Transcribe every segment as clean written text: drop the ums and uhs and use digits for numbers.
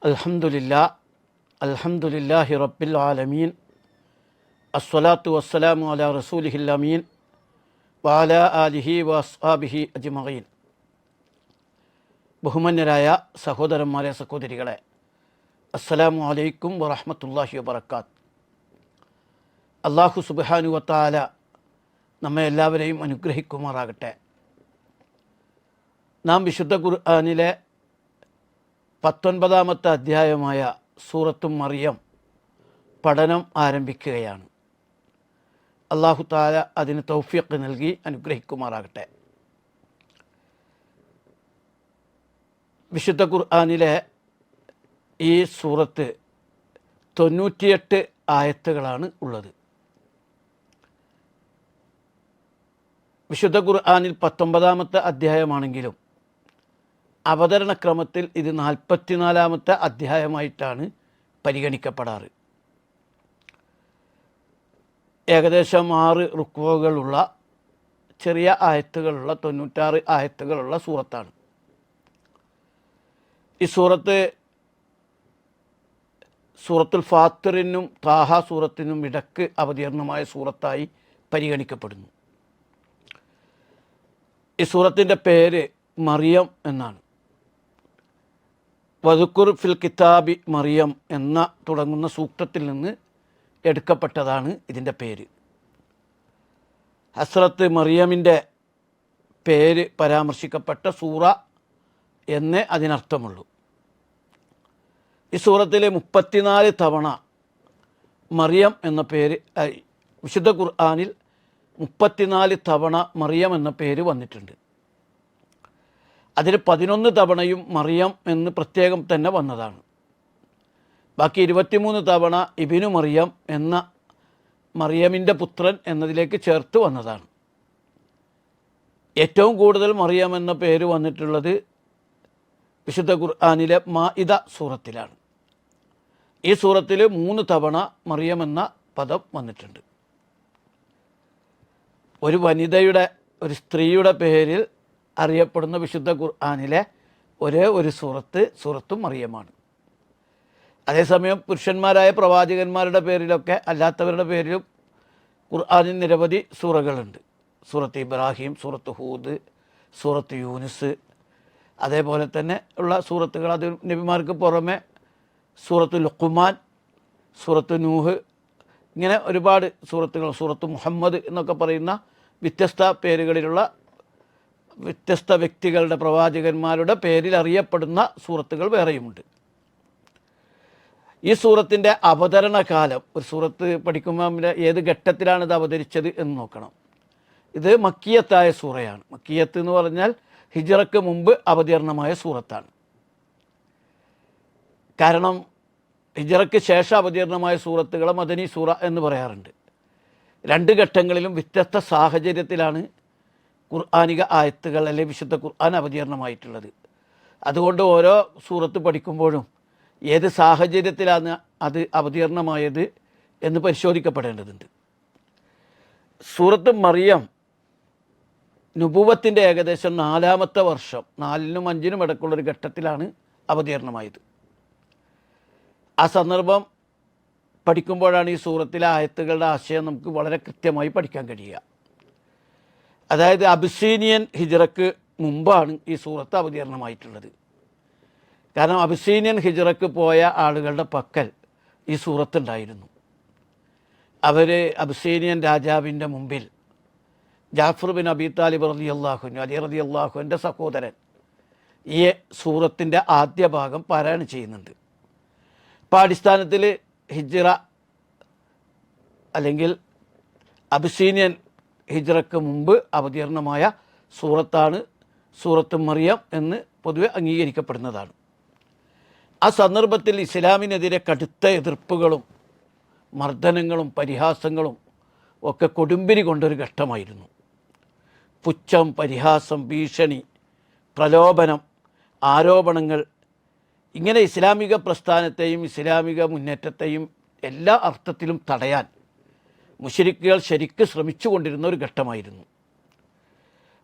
അൽഹംദുലില്ലാഹി റബ്ബിൽ ആലമീൻ അസ്സലാത്തു വസ്സലാമു അലാ റസൂലിഹിൽ അമീൻ വഅലാ ആലിഹി വഅസ്ഹാബിഹി അജ്മഈൻ. ബഹുമാന്യരായ സഹോദരന്മാരെ, സഹോദരികളെ, അസ്സലാമു അലൈക്കും വറഹ്മത്തുള്ളാഹി വബറകാത്ത്. അല്ലാഹു സുബ്ഹാനഹു വ തആല നമ്മെ എല്ലാവരെയും അനുഗ്രഹിക്കുമാറാകട്ടെ. നാം വിശുദ്ധ ഖുർആനിലെ 19-ാമത്തെ അധ്യായമായ സൂറത്തു മറിയം പഠനം ആരംഭിക്കുകയാണ്. അല്ലാഹു തആല അതിന് തൗഫീഖ് നൽകി അനുഗ്രഹിക്കുമാറാകട്ടെ. വിശുദ്ധ ഖുർആനിലെ ഈ സൂറത്ത് 98 ആയത്തുകളാണ് ഉള്ളത്. വിശുദ്ധ ഖുർആനിൽ 19-ാമത്തെ അധ്യായമാണെങ്കിലും അവതരണക്രമത്തിൽ ഇത് 44-ാമത്തെ അധ്യായമായിട്ടാണ് പരിഗണിക്കപ്പെടാറ്. ഏകദേശം 6 റുക്വകളുള്ള ചെറിയ ആയത്തുകളുള്ള 96 ആയത്തുകളുള്ള സൂറത്താണ്. ഈ സൂറത്തുൽ ഫാത്തിറിനും താഹ സൂറത്തിനും ഇടക്ക് അവതീർണമായ സൂറത്തായി പരിഗണിക്കപ്പെടുന്നു. ഈ സൂറത്തിൻ്റെ പേര് മറിയം എന്നാണ്. വദുക്കുർ ഫിൽ കിതാബി മറിയം എന്ന തുടങ്ങുന്ന സൂക്തത്തിൽ നിന്ന് എടുക്കപ്പെട്ടതാണ് ഇതിൻ്റെ പേര്. ഹസ്രത്ത് മറിയമിൻ്റെ പേര് പരാമർശിക്കപ്പെട്ട സൂറ എന്നേ അതിനർത്ഥമുള്ളൂ. ഈ സൂറത്തിൽ 34 തവണ മറിയം എന്ന പേര്, വിശുദ്ധ ഖുർആനിൽ 34 തവണ മറിയം എന്ന പേര് വന്നിട്ടുണ്ട്. അതിൽ 11 തവണയും മറിയം എന്ന് പ്രത്യേകം തന്നെ വന്നതാണ്. ബാക്കി 23 തവണ ഇബ്നു മറിയം എന്ന മറിയമിൻ്റെ പുത്രൻ എന്നതിലേക്ക് ചേർത്ത് വന്നതാണ്. ഏറ്റവും കൂടുതൽ മറിയം എന്ന പേര് വന്നിട്ടുള്ളത് വിശുദ്ധ ഖുർആനിലെ മാഇദ സൂറത്തിലാണ്. ഈ സൂറത്തിൽ 3 തവണ മറിയം എന്ന പദം വന്നിട്ടുണ്ട്. ഒരു വനിതയുടെ, ഒരു സ്ത്രീയുടെ പേരിൽ അറിയപ്പെടുന്ന വിശുദ്ധ ഖുർആനിലെ ഒരേ ഒരു സൂറത്ത് മറിയമാണ്. അതേസമയം പുരുഷന്മാരായ പ്രവാചകന്മാരുടെ പേരിലൊക്കെ അല്ലാത്തവരുടെ പേരിലും ഖുർആനിൽ നിരവധി സൂറകളുണ്ട്. സൂറത്ത് ഇബ്രാഹിം, സൂറത്ത് ഹൂദ്, സൂറത്ത് യൂനുസ്, അതേപോലെ തന്നെ ഉള്ള സൂറത്തുകൾ. അത് നബിമാർക്ക് പുറമെ സൂറത്ത് ലുഖ്മാൻ, സൂറത്ത് നൂഹ്, ഇങ്ങനെ ഒരുപാട് സൂറത്തുകൾ, സൂറത്ത് മുഹമ്മദ് എന്നൊക്കെ പറയുന്ന വ്യത്യസ്ത പേരുകളിലുള്ള വ്യത്യസ്ത വ്യക്തികളുടെ, പ്രവാചകന്മാരുടെ പേരിൽ അറിയപ്പെടുന്ന സൂറത്തുകൾ വേറെയുമുണ്ട്. ഈ സൂറത്തിൻ്റെ അവതരണ കാലം, ഒരു സൂറത്ത് പഠിക്കുമ്പോൾ ഏത് ഘട്ടത്തിലാണ് ഇത് അവതരിച്ചത് എന്ന് നോക്കണം. ഇത് മക്കിയത്തായ സൂറയാണ്. മക്കിയത്ത് എന്ന് പറഞ്ഞാൽ ഹിജ്റക്ക് മുമ്പ് അവതീർണമായ സൂറത്താണ്. കാരണം ഹിജ്റക്ക് ശേഷം അവതീർണമായ സൂറത്തുകളെ മദനി സൂറ എന്ന് പറയാറുണ്ട്. 2 ഘട്ടങ്ങളിലും വ്യത്യസ്ത സാഹചര്യത്തിലാണ് ഖുർആനിക ആയത്തുകൾ അല്ലെങ്കിൽ വിശുദ്ധ ഖുർആൻ അവതീർണമായിട്ടുള്ളത്. അതുകൊണ്ട് ഓരോ സൂറത്ത് പഠിക്കുമ്പോഴും ഏത് സാഹചര്യത്തിലാണ് അത് അവതീർണമായത് എന്ന് പരിശോധിക്കപ്പെടേണ്ടതുണ്ട്. സൂറത്ത് മറിയം നുബുവത്തിൻ്റെ ഏകദേശം 4-ാമത്തെ വർഷം, 4-നും 5-നും ഇടയ്ക്കുള്ളൊരു ഘട്ടത്തിലാണ് അവതീർണമായത്. ആ സന്ദർഭം പഠിക്കുമ്പോഴാണ് ഈ സൂറത്തിലെ ആയത്തുകളുടെ ആശയം നമുക്ക് വളരെ കൃത്യമായി പഠിക്കാൻ കഴിയുക. അതായത് അബിസീനിയൻ ഹിജ്റക്ക് മുമ്പാണ് ഈ സൂറത്ത് അവതീർണമായിട്ടുള്ളത്. കാരണം അബിസീനിയൻ ഹിജ്റക്ക് പോയ ആളുകളുടെ പക്കൽ ഈ സൂറത്തുണ്ടായിരുന്നു. അവർ അബിസീനിയൻ രാജാവിൻ്റെ മുമ്പിൽ ജാഫർ ബിൻ അബി താലിബ് റളിയല്ലാഹു അൻഹു, അലി റളിയല്ലാഹുവിൻ്റെ സഹോദരൻ, ഈ സൂറത്തിൻ്റെ ആദ്യ ഭാഗം പാരായണം ചെയ്യുന്നുണ്ട്. അപ്പോൾ അടിസ്ഥാനത്തിൽ ഹിജ്റ അല്ലെങ്കിൽ അബിസീനിയൻ ഹിജ്റക്ക് മുമ്പ് അവതീർണമായ സൂറത്താണ് സൂറത്ത് മറിയം എന്ന് പൊതുവെ അംഗീകരിക്കപ്പെടുന്നതാണ്. ആ സന്ദർഭത്തിൽ ഇസ്ലാമിനെതിരെ കടുത്ത എതിർപ്പുകളും മർദ്ദനങ്ങളും പരിഹാസങ്ങളും ഒക്കെ കൊടുമ്പിരി കൊണ്ടൊരു ഘട്ടമായിരുന്നു. പുച്ഛം, പരിഹാസം, ഭീഷണി, പ്രലോഭനം, ആരോപണങ്ങൾ, ഇങ്ങനെ ഇസ്ലാമിക പ്രസ്ഥാനത്തെയും ഇസ്ലാമിക മുന്നേറ്റത്തെയും എല്ലാ അർത്ഥത്തിലും തടയാൻ മുശ്രിക്കുകൾ ശരിക്ക് ശ്രമിച്ചുകൊണ്ടിരുന്ന ഒരു ഘട്ടമായിരുന്നു.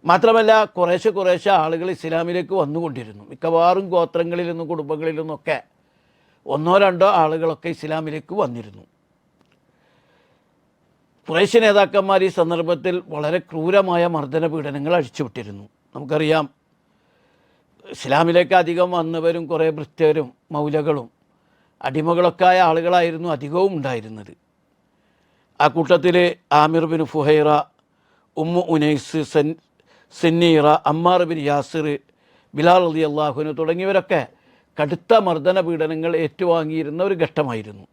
മാത്രമല്ല കുറേശ്ശെ ആളുകൾ ഇസ്ലാമിലേക്ക് വന്നുകൊണ്ടിരുന്നു. മിക്കവാറും ഗോത്രങ്ങളിൽ നിന്നും കുടുംബങ്ങളിൽ നിന്നൊക്കെ ഒന്നോ രണ്ടോ ആളുകളൊക്കെ ഇസ്ലാമിലേക്ക് വന്നിരുന്നു. ഖുറൈശ് നേതാക്കന്മാർ ഈ സന്ദർഭത്തിൽ വളരെ ക്രൂരമായ മർദ്ദന പീഡനങ്ങൾ അഴിച്ചുവിട്ടിരുന്നു. നമുക്കറിയാം, ഇസ്ലാമിലേക്ക് അധികം വന്നവരും കുറേ ഭൃത്യരും മൗലകളും അടിമകളൊക്കെ ആയ ആളുകളായിരുന്നു അധികവും ഉണ്ടായിരുന്നത്. ആ കൂട്ടത്തിൽ Amir bin Fuhaira, Ummu Unais, Zinnira, Ammar bin Yasir, Bilal റളിയല്ലാഹു അൻഹു തുടങ്ങിയവരൊക്കെ കടുത്ത മർദ്ദന പീഡനങ്ങൾ ഏറ്റുവാങ്ങിയിരുന്ന ഒരു ഘട്ടമായിരുന്നു.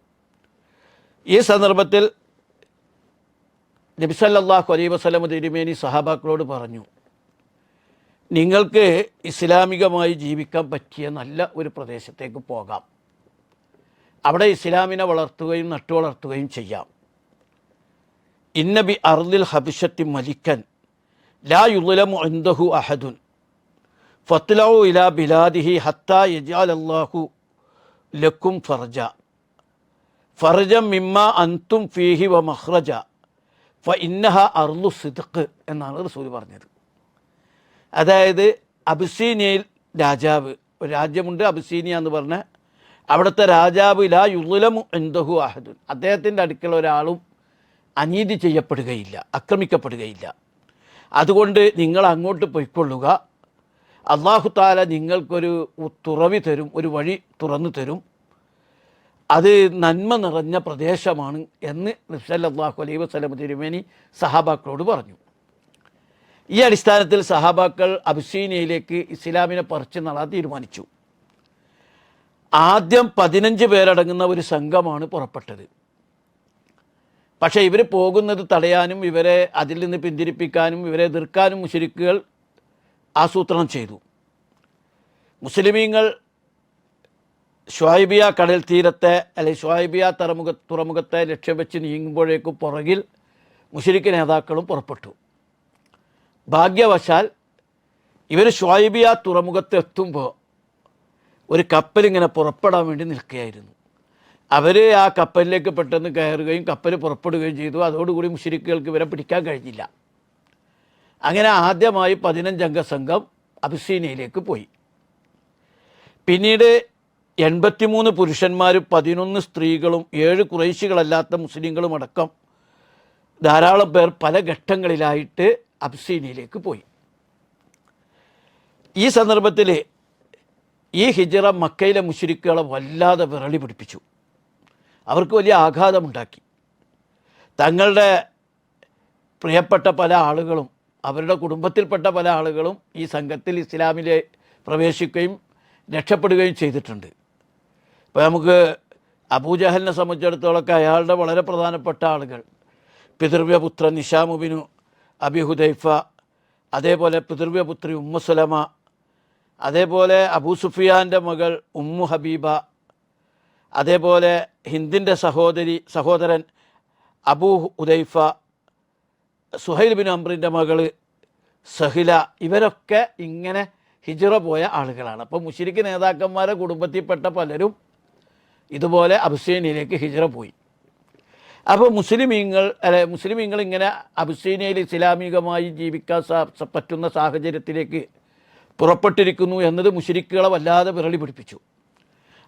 ഈ സന്ദർഭത്തിൽ നബി സല്ലല്ലാഹു അലൈഹി വസല്ലം തിരുമേനി സഹാബാക്കളോട് പറഞ്ഞു, നിങ്ങൾക്ക് ഇസ്ലാമികമായി ജീവിക്കാൻ പറ്റിയ നല്ല ഒരു പ്രദേശത്തേക്ക് പോകാം, അവിടെ ഇസ്ലാമിനെ വളർത്തുകയും നട്ടുവളർത്തുകയും ചെയ്യാം. ഇന്ന ബി അർദിൽ ഹബിഷത്തി മലിക്കൻ ലാ യുളമു ഇൻദഹു അഹദുൻ ഫത്ലഉ ഇലാ ബിലാദിഹി ഹത്താ യജഅലല്ലാഹു ലക്കും ഫർജൻ മിമ്മാ അൻതും ഫീഹി വ മഖ്റജ ഫഇന്നഹ അർളു സിദ്ഖ് എന്നാണ് റസൂൽ പറഞ്ഞത്. അതായത് അബിസീനിയയിൽ രാജാവ്, ഒരു രാജ്യമുണ്ട് അബിസീനിയ എന്ന് പറഞ്ഞ, അവിടുത്തെ രാജാവ് ലാ യുളമു ഇൻദഹു അഹദുൻ, അദ്ദേഹത്തിൻ്റെ അടുക്കൽ ഒരാളും അനീതി ചെയ്യപ്പെടുകയില്ല, ആക്രമിക്കപ്പെടുകയില്ല. അതുകൊണ്ട് നിങ്ങൾ അങ്ങോട്ട് പൊയ്ക്കൊള്ളുക, അല്ലാഹു തആല നിങ്ങൾക്കൊരു തുറവി തരും, ഒരു വഴി തുറന്നു തരും, അത് നന്മ നിറഞ്ഞ പ്രദേശമാണ് എന്ന് നബി സല്ലല്ലാഹു അലൈഹി വസല്ലം തിരുമേനി സഹാബാക്കളോട് പറഞ്ഞു. ഈ അടിസ്ഥാനത്തിൽ സഹാബാക്കൾ അബിസീനിയയിലേക്ക് ഇസ്ലാമിനെ പറിച്ചു നടാൻ തീരുമാനിച്ചു. ആദ്യം 15 പേരടങ്ങുന്ന ഒരു സംഘമാണ് പുറപ്പെട്ടത്. പക്ഷേ ഇവർ പോകുന്നത് തടയാനും ഇവരെ അതിൽ നിന്ന് പിന്തിരിപ്പിക്കാനും ഇവരെ എതിർക്കാനും മുശ്രിക്കുകൾ ആസൂത്രണം ചെയ്തു. മുസ്ലിമീങ്ങൾ ഷുഐബിയ കടൽ തീരത്തെ അല്ലെങ്കിൽ ഷുഐബിയ തുറമുഖത്തെ ലക്ഷ്യം വെച്ച് നീങ്ങുമ്പോഴേക്കും പുറകിൽ മുശ്രിക്ക് നേതാക്കളും പുറപ്പെട്ടു. ഭാഗ്യവശാൽ ഇവർ ഷുഐബിയ തുറമുഖത്ത് എത്തുമ്പോൾ ഒരു കപ്പലിങ്ങനെ പുറപ്പെടാൻ വേണ്ടി നിൽക്കുകയായിരുന്നു. അവർ ആ കപ്പലിലേക്ക് പെട്ടെന്ന് കയറുകയും കപ്പൽ പുറപ്പെടുകയും ചെയ്തു. അതോടുകൂടി മുശ്രിക്കുകൾക്ക് ഇവരെ പിടിക്കാൻ കഴിഞ്ഞില്ല. അങ്ങനെ ആദ്യമായി 15 അംഗ സംഘം അബിസീനിയയിലേക്ക് പോയി. പിന്നീട് 83 പുരുഷന്മാരും 11 സ്ത്രീകളും 7 ഖുറൈശികളല്ലാത്ത മുസ്ലിങ്ങളും അടക്കം ധാരാളം പേർ പല ഘട്ടങ്ങളിലായിട്ട് അബിസീനിയയിലേക്ക് പോയി. ഈ സന്ദർഭത്തിൽ ഈ ഹിജ്റ മക്കയിലെ മുശ്രിക്കുകളെ വല്ലാതെ വിറളി പിടിപ്പിച്ചു. അവർക്ക് വലിയ ആഘാതമുണ്ടാക്കി. തങ്ങളുടെ പ്രിയപ്പെട്ട പല ആളുകളും അവരുടെ കുടുംബത്തിൽപ്പെട്ട പല ആളുകളും ഈ സംഘത്തിൽ ഇസ്ലാമിലെ പ്രവേശിക്കുകയും രക്ഷപ്പെടുകയും ചെയ്തിട്ടുണ്ട്. ഇപ്പോൾ നമുക്ക് അബൂജഹലിനെ സംബന്ധിച്ചിടത്തോളമൊക്കെ അയാളുടെ വളരെ പ്രധാനപ്പെട്ട ആളുകൾ പിതൃവ്യപുത്രൻ നിശാമുബിനു അബി ഹുദൈഫ, അതേപോലെ പിതൃവ്യപുത്രി ഉമ്മു സലമ, അതേപോലെ അബൂ സുഫിയാൻ്റെ മകൾ ഉമ്മു ഹബീബ, അതേപോലെ ഹിന്ദിൻ്റെ സഹോദരൻ അബൂ ഹുദൈഫ, സുഹൈൽ ബിൻ അംറിൻ്റെ മകൾ സഹില, ഇവരൊക്കെ ഇങ്ങനെ ഹിജ്റ പോയ ആളുകളാണ്. അപ്പോൾ മുശ്രിക്ക് നേതാക്കന്മാരെ കുടുംബത്തിൽപ്പെട്ട പലരും ഇതുപോലെ അബിസീനിയയിലേക്ക് ഹിജ്റ പോയി. അപ്പോൾ മുസ്ലിമീങ്ങൾ ഇങ്ങനെ അബിസീനിയയിൽ ഇസ്ലാമികമായി ജീവിക്കാൻ പറ്റുന്ന സാഹചര്യത്തിലേക്ക് പുറപ്പെട്ടിരിക്കുന്നു എന്നത് മുശ്രിക്കുകളെ വല്ലാതെ വിരളി പിടിപ്പിച്ചു.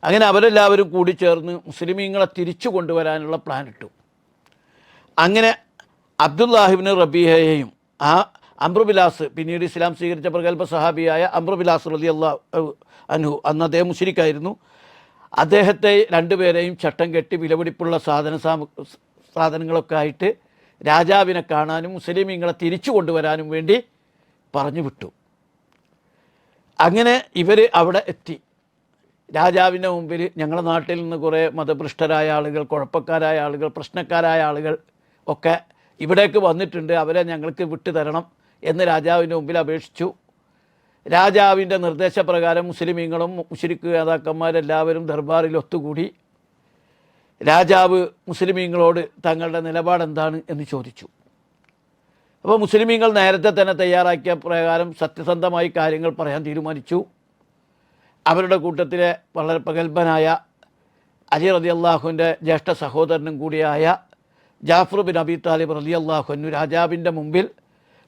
അങ്ങനെ അവരെല്ലാവരും കൂടി ചേർന്ന് മുസ്ലിമീങ്ങളെ തിരിച്ചു കൊണ്ടുവരാനുള്ള പ്ലാൻ ഇട്ടു. അങ്ങനെ അബ്ദുല്ലാഹിബ്നു റബീഹയെയും അംറുബിലാസ്, പിന്നീട് ഇസ്ലാം സ്വീകരിച്ച പ്രഗൽഭ സഹാബിയായ അംറുബിലാസ് റളിയല്ലാഹു അൻഹു, അന്ന് അദ്ദേഹം മുശ്രിക്കായിരുന്നു, അദ്ദേഹത്തെ രണ്ടുപേരെയും ചട്ടം കെട്ടി വിലപിടിപ്പുള്ള സാധനങ്ങളൊക്കെ ആയിട്ട് രാജാവിനെ കാണാനും മുസ്ലിമീങ്ങളെ തിരിച്ചു കൊണ്ടുവരാനും വേണ്ടി പറഞ്ഞു വിട്ടു. അങ്ങനെ ഇവർ അവിടെ എത്തി. രാജാവിൻ്റെ മുമ്പിൽ ഞങ്ങളുടെ നാട്ടിൽ നിന്ന് കുറേ മതഭ്രഷ്ടരായ ആളുകൾ, കുഴപ്പക്കാരായ ആളുകൾ, പ്രശ്നക്കാരായ ആളുകൾ ഒക്കെ ഇവിടേക്ക് വന്നിട്ടുണ്ട്, അവരെ ഞങ്ങൾക്ക് വിട്ടു തരണം എന്ന് രാജാവിൻ്റെ മുമ്പിൽ അപേക്ഷിച്ചു. രാജാവിൻ്റെ നിർദ്ദേശപ്രകാരം മുസ്ലിമീങ്ങളും മുശ്രിക്ക് നേതാക്കന്മാരെല്ലാവരും ദർബാറിൽ ഒത്തുകൂടി. രാജാവ് മുസ്ലിമീങ്ങളോട് തങ്ങളുടെ നിലപാടെന്താണ് എന്ന് ചോദിച്ചു. അപ്പോൾ മുസ്ലിമീങ്ങൾ നേരത്തെ തന്നെ തയ്യാറാക്കിയ പ്രകാരം സത്യസന്ധമായി കാര്യങ്ങൾ പറയാൻ തീരുമാനിച്ചു. അവരുടെ കൂട്ടത്തിലെ വളരെ പ്രഗത്ഭനായ അലി റളിയല്ലാഹുവിൻ്റെ ജ്യേഷ്ഠ സഹോദരനും കൂടിയായ ജാഫർ ബിൻ അബി താലിബ് റളിയല്ലാഹു അൻഹു രാജാവിൻ്റെ മുമ്പിൽ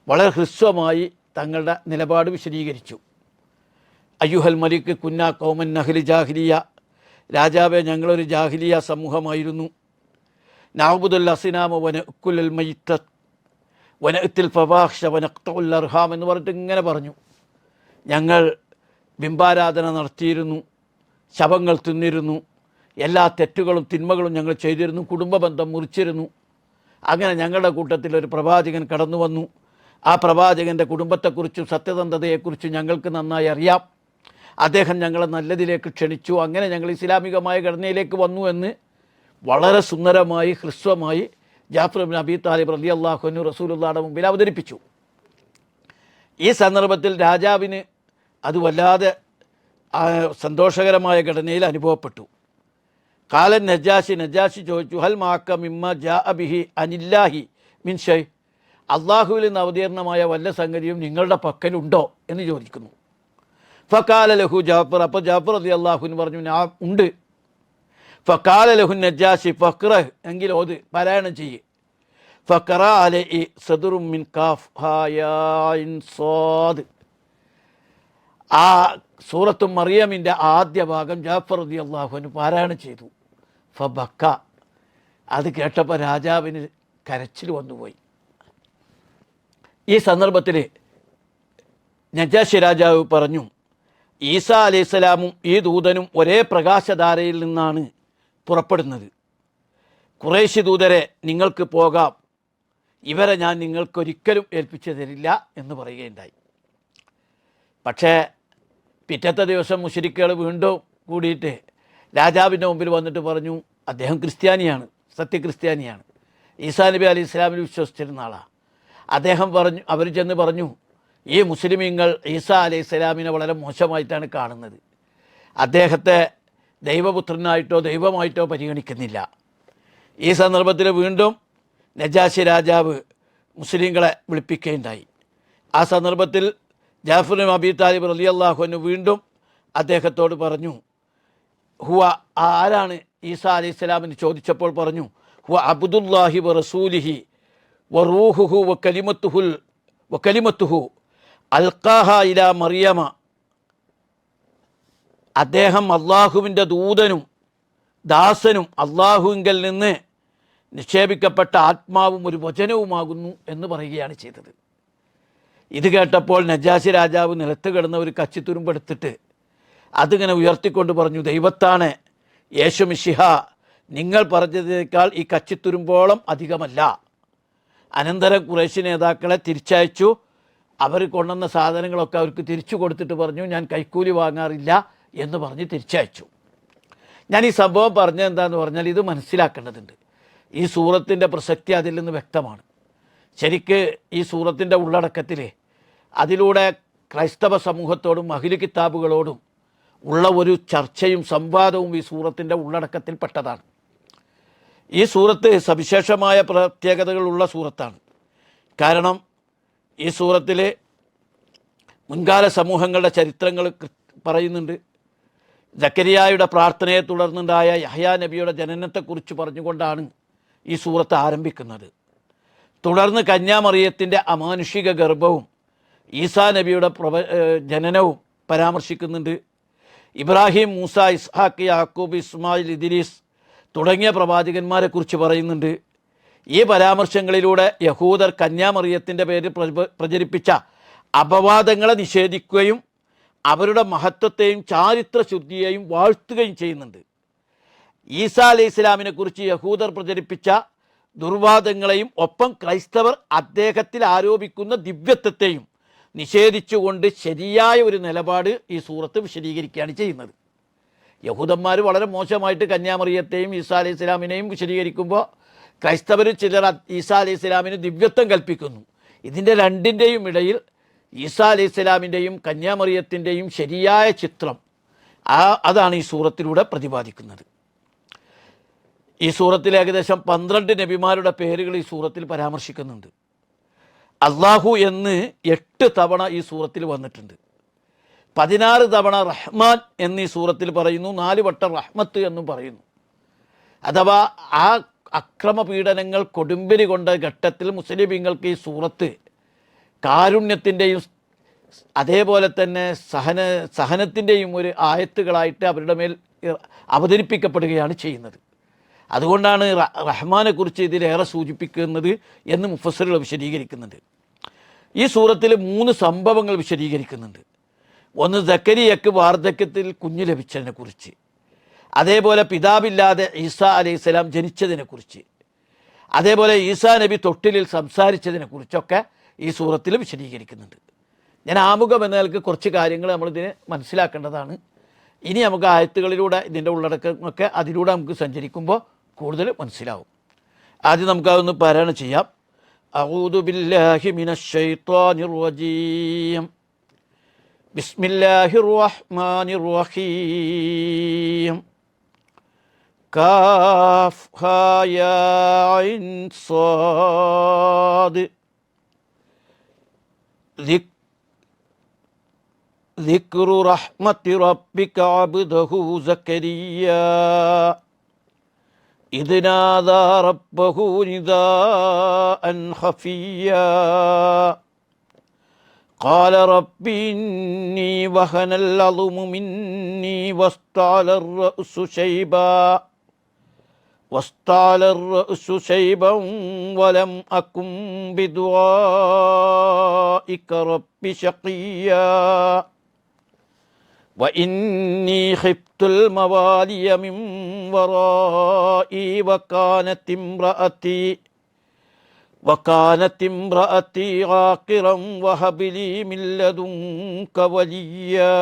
വളരെ ഹ്രസ്വമായി തങ്ങളുടെ നിലപാട് വിശദീകരിച്ചു. അയ്യുഹൽ മലിക് കുന്ന കൗമൻ നഹ്ലി ജാഹിലിയ, രാജാവെ, ഞങ്ങളൊരു ജാഹിലിയ സമൂഹമായിരുന്നു. നഅ്ബുദുൽ അസ്നാമ വനഅ്കുലുൽ മൈത്തത്ത് വനഅത്തിൽ ഫവാഹിഷ വനഖ്തഉൽ അർഹാം എന്ന് പറഞ്ഞിട്ട് ഇങ്ങനെ പറഞ്ഞു. ഞങ്ങൾ ബിംബാരാധന നടത്തിയിരുന്നു, ശവങ്ങൾ തിന്നിരുന്നു, എല്ലാ തെറ്റുകളും തിന്മകളും ഞങ്ങൾ ചെയ്തിരുന്നു, കുടുംബ ബന്ധം മുറിച്ചിരുന്നു. അങ്ങനെ ഞങ്ങളുടെ കൂട്ടത്തിൽ ഒരു പ്രവാചകൻ കടന്നു വന്നു. ആ പ്രവാചകൻ്റെ കുടുംബത്തെക്കുറിച്ചും സത്യസന്ധതയെക്കുറിച്ചും ഞങ്ങൾക്ക് നന്നായി അറിയാം. അദ്ദേഹം ഞങ്ങളെ നല്ലതിലേക്ക് ക്ഷണിച്ചു. അങ്ങനെ ഞങ്ങൾ ഇസ്ലാമികമായ ഘടനയിലേക്ക് വന്നു എന്ന് വളരെ സുന്ദരമായി ഹ്രസ്വമായി ജാഫർ ഇബ്നു അബീ താലിബ് റളിയല്ലാഹു അൻഹു റസൂലുള്ളാഹിയുടെ മുമ്പിൽ അവതരിപ്പിച്ചു. ഈ സന്ദർഭത്തിൽ രാജാവിന് അത് വല്ലാതെ സന്തോഷകരമായ ഘടനയിൽ അനുഭവപ്പെട്ടു. കാലൻ നജാശി ചോദിച്ചു, ഹൽ മാക്ക മിമ്മ ജാ ബിഹി അനില്ലാഹി മിൻ ഷൈ, അള്ളാഹുവിൽ നിന്ന് അവതീർണമായ വല്ല സംഗതിയും നിങ്ങളുടെ പക്കലുണ്ടോ എന്ന് ചോദിക്കുന്നു. ഫക്കാല ലഹു ജാഫർ, അപ്പോൾ ജാഫർ റളിയല്ലാഹു പറഞ്ഞു, ഞാൻ ഉണ്ട്. ഫക്കാല ലഹു നജാശി ഫഖ്റഹ്, എങ്കിൽ ഓത്, പാരായണം ചെയ്യ്. ഫഖറ അലൈഹി സദറും മിൻ കാഫ് ഹാ യാ ഇൻ സാദ്. ആ സൂറത്തു മറിയമിൻ്റെ ആദ്യ ഭാഗം ജാഫർ റളിയല്ലാഹു അൻഹു പാരായണം ചെയ്തു. ഫബക്ക, അത് കേട്ടപ്പോൾ രാജാവിന് കരച്ചിൽ വന്നുപോയി. ഈ സന്ദർഭത്തിൽ നജാശി രാജാവ് പറഞ്ഞു, ഈസാ അലൈഹിസ്സലാമും ഈ ദൂതനും ഒരേ പ്രകാശധാരയിൽ നിന്നാണ് പുറപ്പെടുന്നത്. ഖുറൈശി ദൂതരെ, നിങ്ങൾക്ക് പോകാം, ഇവരെ ഞാൻ നിങ്ങൾക്കൊരിക്കലും ഏൽപ്പിച്ചു തരില്ല എന്ന് പറയുകയുണ്ടായി. പക്ഷേ പിറ്റത്തെ ദിവസം മുശ്രിക്കുകൾ വീണ്ടും കൂടിയിട്ട് രാജാവിൻ്റെ മുമ്പിൽ വന്നിട്ട് പറഞ്ഞു, അദ്ദേഹം ക്രിസ്ത്യാനിയാണ്, സത്യക്രിസ്ത്യാനിയാണ്, ഈസാ നബി അലൈഹി ഇസ്ലാമിൽ വിശ്വസിച്ചിരുന്ന ആളാണ്. അദ്ദേഹം പറഞ്ഞു, അവർ ചെന്ന് പറഞ്ഞു, ഈ മുസ്ലിമീങ്ങൾ ഈസാ അലൈഹി ഇസ്ലാമിനെ വളരെ മോശമായിട്ടാണ് കാണുന്നത്, അദ്ദേഹത്തെ ദൈവപുത്രനായിട്ടോ ദൈവമായിട്ടോ പരിഗണിക്കുന്നില്ല. ഈ സന്ദർഭത്തിൽ വീണ്ടും നജാശി രാജാവ് മുസ്ലിങ്ങളെ വിളിപ്പിക്കുകയുണ്ടായി. ആ സന്ദർഭത്തിൽ ജാഫർ ഇബ്നു അബീ താലിബ് റളിയല്ലാഹു അൻഹു വീണ്ടും അദ്ദേഹത്തോട് പറഞ്ഞു, ഹുവ, ആരാണ് ഈസാ അലൈഹി സ്വലാമിന് ചോദിച്ചപ്പോൾ പറഞ്ഞു, ഹുവ അബ്ദുല്ലാഹി വ റസൂലിഹി വ റൂഹുഹു വ കലിമത്തുഹു അൽഖാഹ ഇലാ മറിയമ, അദ്ദേഹം അള്ളാഹുവിൻ്റെ ദൂതനും ദാസനും അള്ളാഹുവിങ്കൽ നിന്ന് നിക്ഷേപിക്കപ്പെട്ട ആത്മാവും ഒരു വചനവുമാകുന്നു എന്ന് പറയുകയാണ് ചെയ്തത്. ഇത് കേട്ടപ്പോൾ നജാശി രാജാവ് നിലത്ത് കിടന്ന ഒരു കച്ചിത്തുരുമ്പെടുത്തിട്ട് അതിങ്ങനെ ഉയർത്തിക്കൊണ്ട് പറഞ്ഞു, ദൈവത്താണ് യേശു മിശിഹ, നിങ്ങൾ പറഞ്ഞതിനേക്കാൾ ഈ കച്ചിത്തുരുമ്പോളം അധികമല്ല. അനന്തരം ഖുറൈശി നേതാക്കളെ തിരിച്ചയച്ചു. അവർ കൊണ്ടുവന്ന സാധനങ്ങളൊക്കെ അവർക്ക് തിരിച്ചു കൊടുത്തിട്ട് പറഞ്ഞു, ഞാൻ കൈക്കൂലി വാങ്ങാറില്ല എന്ന് പറഞ്ഞ് തിരിച്ചയച്ചു. ഞാൻ ഈ സംഭവം പറഞ്ഞതെന്താണെന്ന് പറഞ്ഞാൽ, ഇത് മനസ്സിലാക്കേണ്ടതുണ്ട്. ഈ സൂറത്തിൻ്റെ പ്രസക്തി അതിൽ നിന്ന് വ്യക്തമാണ്. ശരിക്ക് ഈ സൂറത്തിൻ്റെ ഉള്ളടക്കത്തിൽ അതിലൂടെ ക്രൈസ്തവ സമൂഹത്തോടും അഹ്ലു കിതാബുകളോടും ഉള്ള ഒരു ചർച്ചയും സംവാദവും ഈ സൂറത്തിൻ്റെ ഉള്ളടക്കത്തിൽപ്പെട്ടതാണ്. ഈ സൂറത്ത് സവിശേഷമായ പ്രത്യേകതകളുള്ള സൂറത്താണ്. കാരണം ഈ സൂറത്തിൽ മുൻകാല സമൂഹങ്ങളുടെ ചരിത്രങ്ങൾ പറയുന്നുണ്ട്. ജക്കരിയായുടെ പ്രാർത്ഥനയെ തുടർന്നുണ്ടായ യഹ്യാ നബിയുടെ ജനനത്തെക്കുറിച്ച് പറഞ്ഞുകൊണ്ടാണ് ഈ സൂറത്ത് ആരംഭിക്കുന്നത്. തുടർന്ന് കന്യാമറിയത്തിൻ്റെ അമാനുഷിക ഗർഭവും ഈസാ നബിയുടെ ജനനവും പരാമർശിക്കുന്നുണ്ട്. ഇബ്രാഹിം, മൂസ, ഇസ്ഹാഖ്, യാക്കൂബ്, ഇസ്മായിൽ, ഇദ്രീസ് തുടങ്ങിയ പ്രവാചകന്മാരെക്കുറിച്ച് പറയുന്നുണ്ട്. ഈ പരാമർശങ്ങളിലൂടെ യഹൂദർ കന്യാമറിയത്തിൻ്റെ പേരിൽ പ്രചരിപ്പിച്ച അപവാദങ്ങളെ നിഷേധിക്കുകയും അവരുടെ മഹത്വത്തെയും ചാരിത്രശുദ്ധിയെയും വാഴ്ത്തുകയും ചെയ്യുന്നുണ്ട്. ഈസാ അലൈഹി ഇസ്ലാമിനെ കുറിച്ച് യഹൂദർ പ്രചരിപ്പിച്ച ദുർവാദങ്ങളെയും ഒപ്പം ക്രൈസ്തവർ അദ്ദേഹത്തിൽ ആരോപിക്കുന്ന ദിവ്യത്വത്തെയും നിഷേധിച്ചുകൊണ്ട് ശരിയായ ഒരു നിലപാട് ഈ സൂറത്ത് വിശദീകരിക്കുകയാണ് ചെയ്യുന്നത്. യഹൂദന്മാർ വളരെ മോശമായിട്ട് കന്യാമറിയത്തെയും ഈസാ അലൈഹി ഇസ്ലാമിനെയും വിശദീകരിക്കുമ്പോൾ ക്രൈസ്തവർ ചിലർ ഈസാ അലൈഹി ഇസ്ലാമിന് ദിവ്യത്വം കൽപ്പിക്കുന്നു. ഇതിൻ്റെ രണ്ടിൻ്റെയും ഇടയിൽ ഈസാ അലൈഹി ഇസ്ലാമിൻ്റെയും കന്യാമറിയത്തിൻ്റെയും ശരിയായ ചിത്രം അതാണ് ഈ സൂറത്തിലൂടെ പ്രതിപാദിക്കുന്നത്. ഈ സൂറത്തിൽ ഏകദേശം 12 നബിമാരുടെ പേരുകൾ ഈ സൂറത്തിൽ പരാമർശിക്കുന്നുണ്ട്. അള്ളാഹു എന്ന് 8 തവണ ഈ സൂറത്തിൽ വന്നിട്ടുണ്ട്. 16 തവണ റഹ്മാൻ എന്നീ സൂറത്തിൽ പറയുന്നു. 4 വട്ടം റഹ്മത്ത് എന്നും പറയുന്നു. അഥവാ ആ അക്രമപീഡനങ്ങൾ കൊടുമ്പിരി കൊണ്ട ഘട്ടത്തിൽ മുസ്ലിമീങ്ങൾക്ക് ഈ സൂറത്ത് കാരുണ്യത്തിൻ്റെയും അതേപോലെ തന്നെ സഹനത്തിൻ്റെയും ഒരു ആയത്തുകളായിട്ട് അവരുടെ മേൽ അവതരിപ്പിക്കപ്പെടുകയാണ് ചെയ്യുന്നത്. അതുകൊണ്ടാണ് റഹ്മാനെക്കുറിച്ച് ഇതിലേറെ സൂചിപ്പിക്കുന്നത് എന്ന് മുഫസ്സിറുകൾ വിശദീകരിക്കുന്നുണ്ട്. ഈ സൂറത്തിൽ 3 സംഭവങ്ങൾ വിശദീകരിക്കുന്നുണ്ട്. ഒന്ന് സക്കരിയക്ക് വാർദ്ധക്യത്തിൽ കുഞ്ഞ് ലഭിച്ചതിനെക്കുറിച്ച്, അതേപോലെ പിതാവില്ലാതെ ഈസാ അലൈഹിസ്സലാം ജനിച്ചതിനെക്കുറിച്ച്, അതേപോലെ ഈസാ നബി തൊട്ടിലിൽ സംസാരിച്ചതിനെക്കുറിച്ചൊക്കെ ഈ സൂറത്തിൽ വിശദീകരിക്കുന്നുണ്ട്. ഞാൻ ആമുഖം എന്ന നിലക്ക് കുറച്ച് കാര്യങ്ങൾ നമ്മളിതിനെ മനസ്സിലാക്കേണ്ടതാണ്. ഇനി നമുക്ക് ആയത്തുകളിലൂടെ ഇതിൻ്റെ ഉള്ളടക്കമൊക്കെ അതിലൂടെ നമുക്ക് സഞ്ചരിക്കുമ്പോൾ കൂടുതൽ മനസ്സിലാവും. ആദ്യം നമുക്കതൊന്ന് പാരായണം ചെയ്യാം. അഊദു ബില്ലാഹി മിനശ് ശൈത്വാനിർ റജീം. ബിസ്മില്ലാഹിർ റഹ്മാനിർ റഹീം. കാഫ് ഹാ യാ ഐൻ സാദ്. ذكر رحمة ربك عبده زكريا إذ نادى ربه نداء خفيا قال رب إني وهن العظم مني واستعل الرأس شيبا ولم أكن بدعائك رب شقيا وإني خفت الموالي من ورائي وكانت امرأتي عاقرا وهب لي من لدنك وليا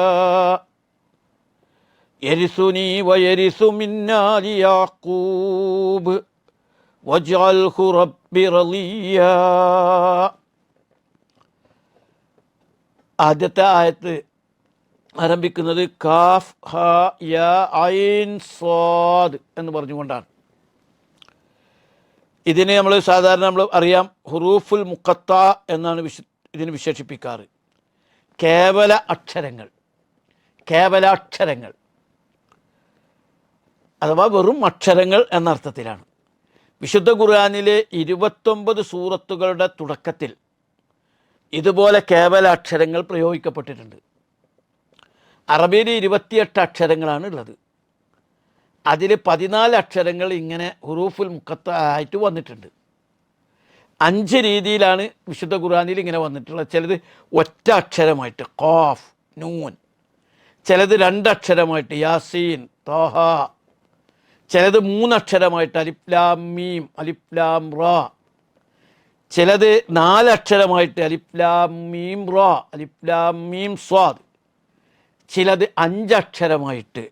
يرثني ويرث من آل يعقوب واجعله رب رضيا. ആദ്യത്തെ ആയത്ത് ആരംഭിക്കുന്നത് കാഫ് ഹാ യാ ഐൻ സ്വാദ് എന്ന് പറഞ്ഞുകൊണ്ടാണ്. ഇതിനെ നമ്മൾ അറിയാം, ഹുറൂഫുൽ മുഖത്ത എന്നാണ് ഇതിന് വിശേഷിപ്പിക്കാറ്. കേവലാക്ഷരങ്ങൾ അഥവാ വെറും അക്ഷരങ്ങൾ എന്നർത്ഥത്തിലാണ്. വിശുദ്ധ ഖുർആനിലെ 29 സൂറത്തുകളുടെ തുടക്കത്തിൽ ഇതുപോലെ കേവലാക്ഷരങ്ങൾ പ്രയോഗിക്കപ്പെട്ടിട്ടുണ്ട്. അറബിയിൽ 28 അക്ഷരങ്ങളാണ് ഉള്ളത്. അതിൽ 14 അക്ഷരങ്ങൾ ഇങ്ങനെ ഹുറൂഫുൽ മുഖത്ത ആയിട്ട് വന്നിട്ടുണ്ട്. 5 രീതിയിലാണ് വിശുദ്ധ ഖുർആനിൽ ഇങ്ങനെ വന്നിട്ടുള്ളത്. ചിലത് ഒറ്റ അക്ഷരമായിട്ട് ഖാഫ് നൂൻ, ചിലത് 2 അക്ഷരമായിട്ട് യാസീൻ താഹ, ചിലത് 3 അക്ഷരമായിട്ട് അലിഫ് ലാം മീം അലിഫ് ലാം റാ, ചിലത് 4 അക്ഷരമായിട്ട് അലിഫ് ലാം മീം റാ അലിഫ് ലാം മീം സ്വാദ്, ചിലത് 5 അക്ഷരമായിട്ട്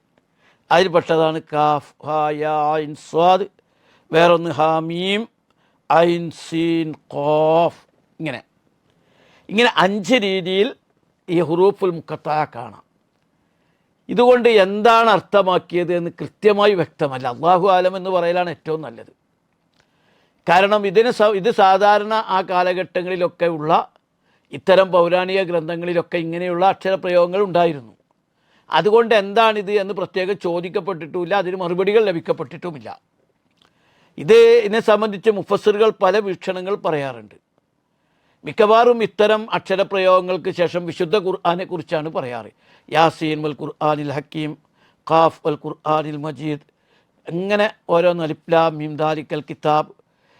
അതിൽപ്പെട്ടതാണ് കാഫ് ഹാ യാ ഐൻ സ്വാദ്, വേറൊന്ന് ഹാ മീം ഐൻ സീൻ ഖാഫ്. ഇങ്ങനെ 5 രീതിയിൽ ഈ ഹുറൂഫുൽ മുഖത്ത കാണാം. ഇതുകൊണ്ട് എന്താണ് അർത്ഥമാക്കിയത് എന്ന് കൃത്യമായി വ്യക്തമല്ല. അല്ലാഹു ആലം എന്ന് പറയലാണ് ഏറ്റവും നല്ലത്. കാരണം ഇത് സാധാരണ ആ കാലഘട്ടങ്ങളിലൊക്കെ ഉള്ള ഇത്തരം പൗരാണിക ഗ്രന്ഥങ്ങളിലൊക്കെ ഇങ്ങനെയുള്ള അക്ഷരപ്രയോഗങ്ങൾ ഉണ്ടായിരുന്നു. അതുകൊണ്ട് എന്താണിത് എന്ന് പ്രത്യേകം ചോദിക്കപ്പെട്ടിട്ടുമില്ല, അതിന് മറുപടികൾ ലഭിക്കപ്പെട്ടിട്ടുമില്ല. ഇതിനെ സംബന്ധിച്ച് മുഫസ്സിറുകൾ പല വീക്ഷണങ്ങൾ പറയാറുണ്ട്. മിക്കവാറും ഇത്തരം അക്ഷരപ്രയോഗങ്ങൾക്ക് ശേഷം വിശുദ്ധ ഖുർആനെ കുറിച്ചാണ് പറയാറ്. യാസീൻ വൽ ഖുർആനിൽ ഹക്കീം, ഖാഫ് വൽ ഖുർആനിൽ മജീദ്, അങ്ങനെ ഓരോന്ന് അലിഫ് ലാം മീം ദാലിക്കൽ കിതാബ്.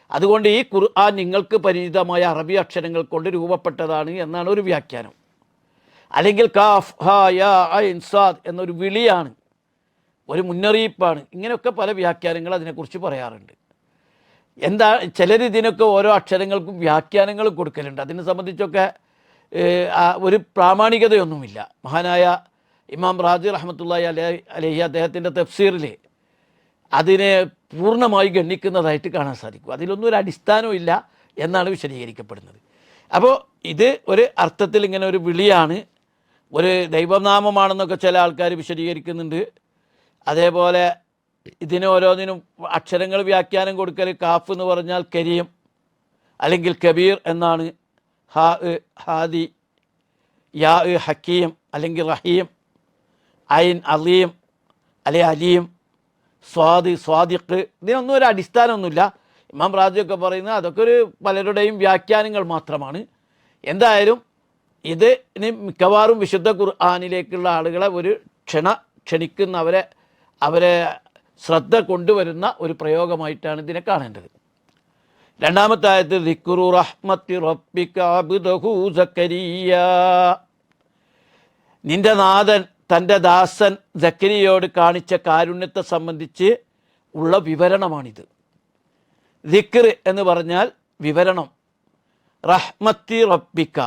അതുകൊണ്ട് ഈ ഖുർആൻ നിങ്ങൾക്ക് പരിചിതമായ അറബി അക്ഷരങ്ങൾ കൊണ്ട് രൂപപ്പെട്ടതാണ് എന്നാണ് ഒരു വ്യാഖ്യാനം. അല്ലെങ്കിൽ കാഫ് ഹാ യാ ഐൻ സാദ് എന്നൊരു വിളിയാണ്, ഒരു മുന്നറിയിപ്പാണ്. ഇങ്ങനെയൊക്കെ പല വ്യാഖ്യാനങ്ങൾ അതിനെക്കുറിച്ച് പറയാറുണ്ട്. ചിലർ ഇതിനൊക്കെ ഓരോ അക്ഷരങ്ങൾക്കും വ്യാഖ്യാനങ്ങൾ കൊടുക്കലുണ്ട്. അതിനെ സംബന്ധിച്ചൊക്കെ ഒരു പ്രാമാണികതയൊന്നുമില്ല. മഹാനായ ഇമാം റാജി റഹ്മത്തുള്ളാഹി അലൈഹി അദ്ദേഹത്തിൻ്റെ തഫ്സീറിൽ അതിനെ പൂർണ്ണമായി ഗണ്ണിക്കുന്നതായിട്ട് കാണാൻ സാധിക്കും. അതിലൊന്നും ഒരു അടിസ്ഥാനവും ഇല്ല എന്നാണ് വിശദീകരിക്കപ്പെടുന്നത്. അപ്പോൾ ഇത് ഒരു അർത്ഥത്തിൽ ഇങ്ങനെ ഒരു വിളിയാണ്, ഒരു ദൈവനാമമാണെന്നൊക്കെ ചില ആൾക്കാർ വിശദീകരിക്കുന്നുണ്ട്. അതേപോലെ ഇതിന് ഓരോന്നിനും അക്ഷരങ്ങൾ വ്യാഖ്യാനം കൊടുക്കൽ. കാഫ് എന്ന് പറഞ്ഞാൽ കരീം അല്ലെങ്കിൽ കബീർ എന്നാണ്, ഹാ ഹാദി, യാ ഹക്കീം അല്ലെങ്കിൽ റഹീം, ഐൻ അലീം അല്ലെ അലീം, സ്വാദ് സ്വാദിഖ്. ഇതിനൊന്നും ഒരു അടിസ്ഥാനമൊന്നുമില്ല. ഇമാം റാജിയൊക്കെ പറയുന്നത് അതൊക്കെ ഒരു പലരുടെയും വ്യാഖ്യാനങ്ങൾ മാത്രമാണ്. എന്തായാലും ഇനി മിക്കവാറും വിശുദ്ധ ഖുർആനിലേക്കുള്ള ആളുകളെ ഒരു ക്ഷണിക്കുന്ന അവരെ ശ്രദ്ധ കൊണ്ടുവരുന്ന ഒരു പ്രയോഗമായിട്ടാണ് ഇതിനെ കാണേണ്ടത്. രണ്ടാമത്തെ ആയത്ത് ദിക്റു റഹ്മത്തി റബ്ബിക അബ്ദഹു സക്കരിയ, നിന്റെ നാഥൻ തൻ്റെ ദാസൻ സക്കരിയയോട് കാണിച്ച കാരുണ്യത്തെ സംബന്ധിച്ച് ഉള്ള വിവരണമാണിത്. ദിക്ർ എന്ന് പറഞ്ഞാൽ വിവരണം. റഹ്മത്തി റബ്ബിക,